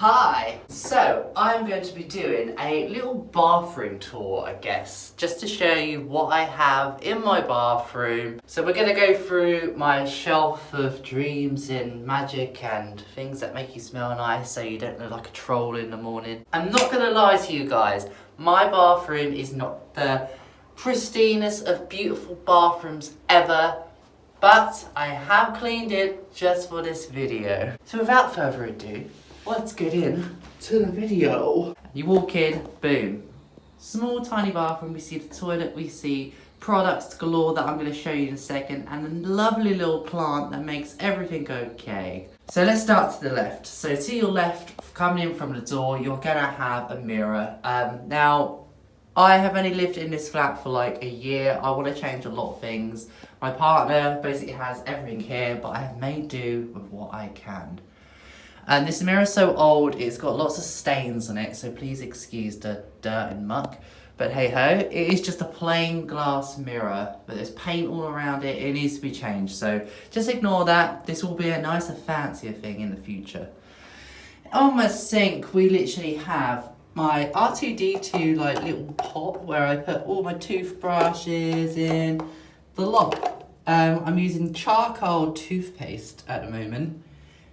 Hi! So, I'm going to be doing a little bathroom tour, I guess, just to show you what I have in my bathroom. So we're going to go through my shelf of dreams and magic and things that make you smell nice so you don't look like a troll in the morning. I'm not going to lie to you guys, my bathroom is not the pristinest of beautiful bathrooms ever, but I have cleaned it just for this video. So without further ado, let's get in to the video. You walk in, boom. Small tiny bathroom, we see the toilet, we see products galore that I'm going to show you in a second, and a lovely little plant that makes everything okay. So let's start to the left. So to your left, coming in from the door, you're going to have a mirror. Now, I have only lived in this flat for like a year. I want to change a lot of things. My partner basically has everything here, but I have made do with what I can. And this mirror is so old, it's got lots of stains on it, so please excuse the dirt and muck. But hey ho, it is just a plain glass mirror, but there's paint all around it, it needs to be changed. So just ignore that, this will be a nicer, fancier thing in the future. On my sink, we literally have my R2-D2 like little pot where I put all my toothbrushes in, the lot. I'm using charcoal toothpaste at the moment.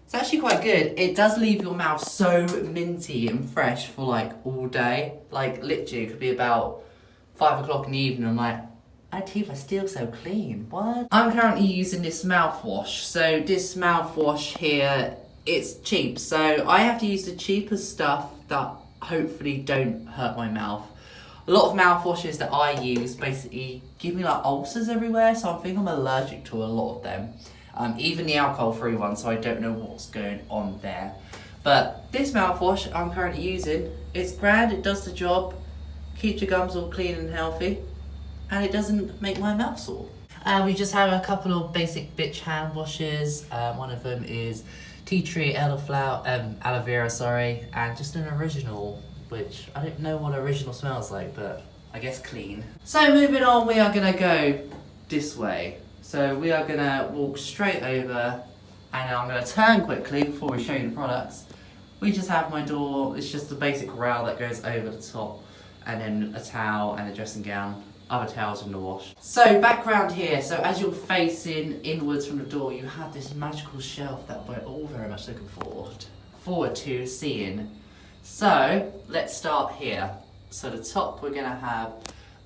It's actually quite good. It does leave your mouth so minty and fresh for like all day. Like literally it could be about 5 o'clock in the evening. I'm like, my teeth are still so clean. What? I'm currently using this mouthwash. So this mouthwash here, it's cheap. So I have to use the cheapest stuff that hopefully don't hurt my mouth. A lot of mouthwashes that I use basically give me like ulcers everywhere. So I think I'm allergic to a lot of them. Even the alcohol-free one, so I don't know what's going on there. But this mouthwash I'm currently using, it's grand, it does the job, keeps your gums all clean and healthy, and it doesn't make my mouth sore. We just have a couple of basic bitch hand washes. One of them is tea tree aloe vera, and just an original, which I don't know what original smells like, but I guess clean. So moving on, we are gonna go this way. So we are gonna walk straight over, and I'm gonna turn quickly before we show you the products. We just have my door, it's just a basic rail that goes over the top, and then a towel and a dressing gown, other towels in the wash. So background here, so as you're facing inwards from the door, you have this magical shelf that we're all very much looking forward to seeing. So let's start here. So the top, we're gonna have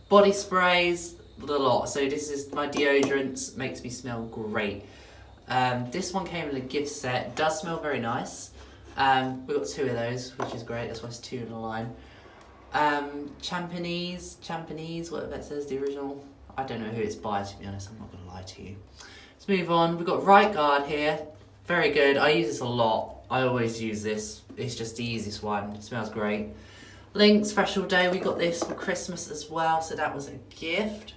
body sprays, the lot. So this is my deodorants, makes me smell great. This one came in a gift set, does smell very nice. We've got 2 of those, which is great, that's why it's 2 in a line. Champagnes, whatever that says, the original. I don't know who it's by, to be honest, I'm not gonna lie to you. Let's move on, we've got Right Guard here, very good, I use this a lot. I always use this, it's just the easiest one, it smells great. Lynx Fresh All Day, we got this for Christmas as well, so that was a gift.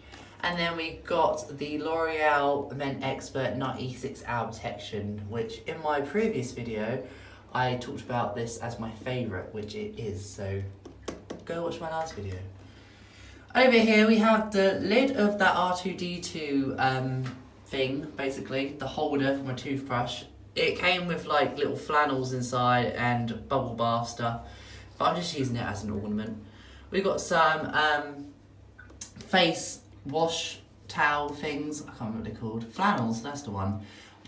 And then we got the L'Oreal Men Expert 96 Hour Protection, which in my previous video, I talked about this as my favourite, which it is, so go watch my last video. Over here we have the lid of that R2-D2 thing, basically, the holder for my toothbrush. It came with like little flannels inside and bubble bath stuff, but I'm just using it as an ornament. We got some face wash towel things, I can't remember what they're called. Flannels, that's the one.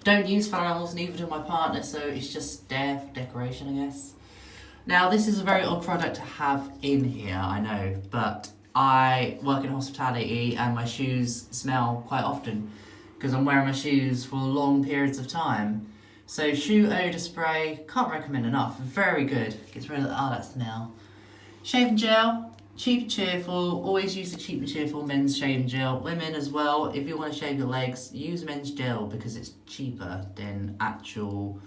Don't use flannels, neither do my partner, so it's just there for decoration, I guess. Now, this is a very odd product to have in here, I know, but I work in hospitality and my shoes smell quite often because I'm wearing my shoes for long periods of time. So shoe odour spray, can't recommend enough, very good. Gets rid of that smell. Shaving gel. Cheap and cheerful, always use the cheap and cheerful men's shaving gel. Women as well, if you want to shave your legs, use men's gel because it's cheaper than actual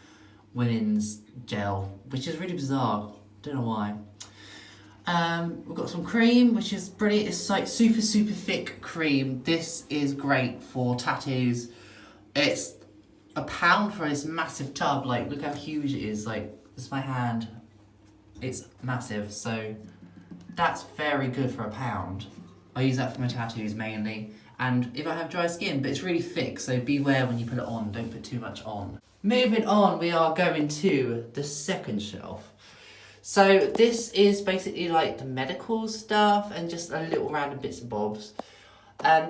women's gel, which is really bizarre, don't know why. We've got some cream, which is brilliant, it's like super thick cream. This is great for tattoos. It's £1 for this massive tub, like look how huge it is, like this is my hand, it's massive, so that's very good for £1. I use that for my tattoos mainly, and if I have dry skin, but it's really thick, so beware when you put it on, don't put too much on. Moving on, we are going to the second shelf. So this is basically like the medical stuff and just a little random bits and bobs.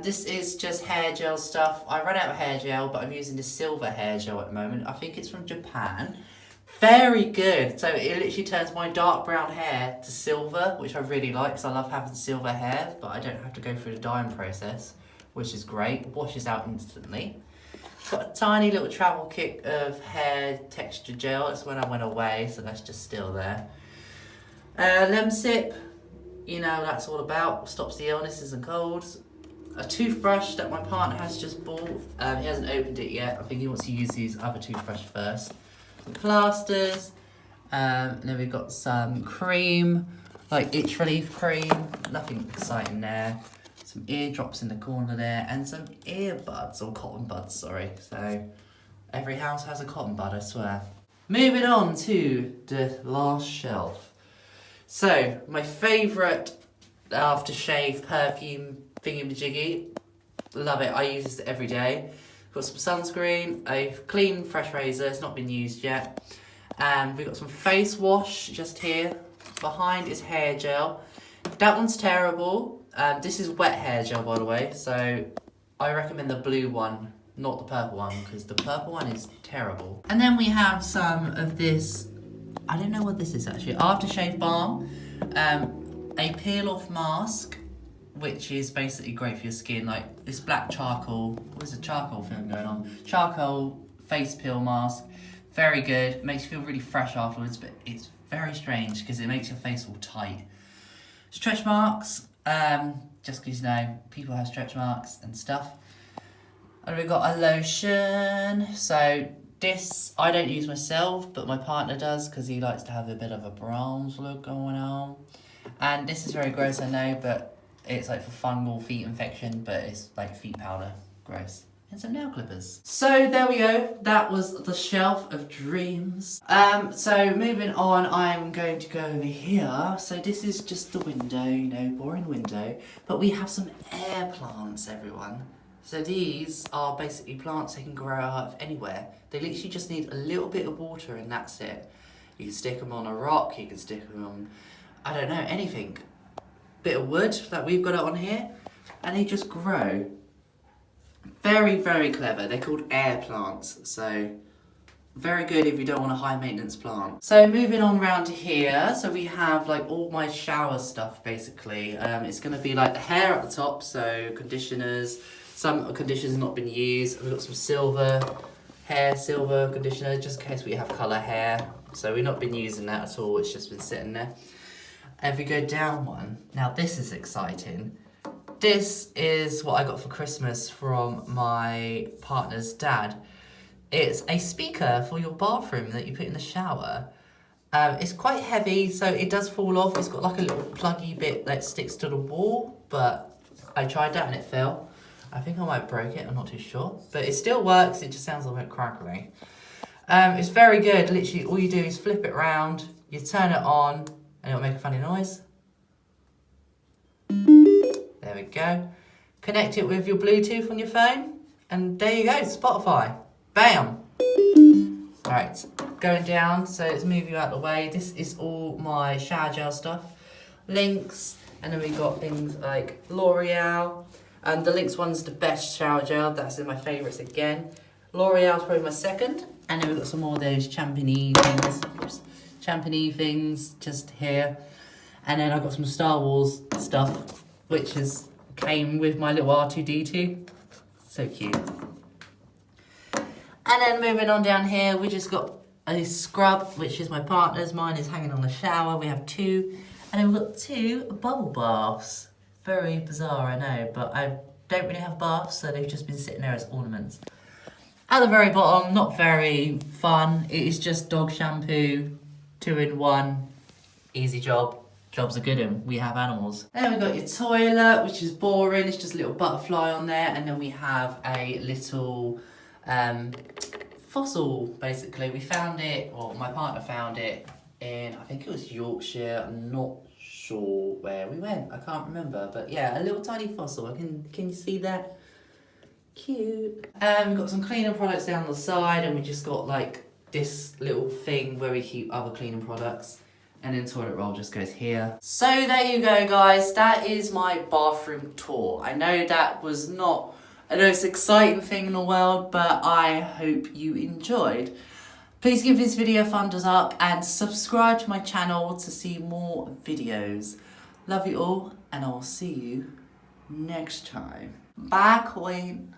This is just hair gel stuff. I ran out of hair gel, but I'm using this silver hair gel at the moment. I think it's from Japan. Very good. So it literally turns my dark brown hair to silver, which I really like because I love having silver hair, but I don't have to go through the dyeing process, which is great. It washes out instantly. Got a tiny little travel kit of hair texture gel. It's when I went away, so that's just still there. Lemsip, you know that's all about. Stops the illnesses and colds. A toothbrush that my partner has just bought. He hasn't opened it yet. I think he wants to use his other toothbrush first. Some plasters. And then we've got some cream, like itch relief cream. Nothing exciting there. Some eardrops in the corner there, and some earbuds, or cotton buds, sorry. So every house has a cotton bud, I swear. Moving on to the last shelf. So my favourite aftershave perfume thingy-majiggy. Love it, I use this every day. Got some sunscreen, a clean fresh razor, it's not been used yet. And we've got some face wash just here. Behind is hair gel. That one's terrible. This is wet hair gel, by the way, so I recommend the blue one, not the purple one, because the purple one is terrible. And then we have some of this, I don't know what this is actually, aftershave balm, a peel-off mask, which is basically great for your skin, like this black charcoal, what's a charcoal film going on? Charcoal face peel mask, very good, makes you feel really fresh afterwards, but it's very strange because it makes your face all tight. Stretch marks, just because you know, people have stretch marks and stuff. And we've got a lotion, so this I don't use myself, but my partner does because he likes to have a bit of a bronze look going on. And this is very gross, I know, but it's like for fungal feet infection, but it's like feet powder, gross. And some nail clippers. So there we go, that was the shelf of dreams. So moving on, I'm going to go over here. So this is just the window, you know, boring window. But we have some air plants, everyone. So these are basically plants that can grow out of anywhere. They literally just need a little bit of water and that's it. You can stick them on a rock, you can stick them on, I don't know, anything. Bit of wood, like we've got it on here, and they just grow. Very, very clever. They're called air plants, so very good if you don't want a high maintenance plant. So moving on round to here, so we have like all my shower stuff basically. It's going to be like the hair at the top, so conditioners, some conditioners not been used. We've got some silver conditioner, just in case we have colour hair. So we've not been using that at all, it's just been sitting there. And if we go down one, now this is exciting. This is what I got for Christmas from my partner's dad. It's a speaker for your bathroom that you put in the shower. It's quite heavy, so it does fall off. It's got like a little pluggy bit that sticks to the wall, but I tried that and it fell. I think I might break it, I'm not too sure. But it still works, it just sounds a bit crackly. It's very good, literally all you do is flip it around, you turn it on, and it'll make a funny noise. There we go. Connect it with your Bluetooth on your phone, and there you go, Spotify. Bam! Alright, going down, so let's move you out of the way. This is all my shower gel stuff. Lynx, and then we've got things like L'Oreal. The Lynx one's the best shower gel, that's in my favourites again. L'Oreal's probably my second. And then we've got some more of those Champagny things. Champagny things, just here. And then I've got some Star Wars stuff, which came with my little R2-D2. So cute. And then moving on down here, we just got a scrub, which is my partner's. Mine is hanging on the shower. We have two. And then we've got two bubble baths. Very bizarre, I know, but I don't really have baths, so they've just been sitting there as ornaments. At the very bottom, not very fun. It is just dog shampoo, 2-in-1. Easy job. Job's a good one. We have animals. Then we've got your toilet, which is boring. It's just a little butterfly on there. And then we have a little fossil, basically. We found it, or my partner found it in, I think it was Yorkshire. I'm not sure where we went. I can't remember. But yeah, a little tiny fossil. Can you see that? Cute. We've got some cleaning products down the side, and we just got like this little thing where we keep other cleaning products. and then toilet roll just goes here. So there you go, guys. That is my bathroom tour. I know that was not the most exciting thing in the world, but I hope you enjoyed. Please give this video a thumbs up and subscribe to my channel to see more videos. Love you all, and I'll see you next time. Bye, Queen.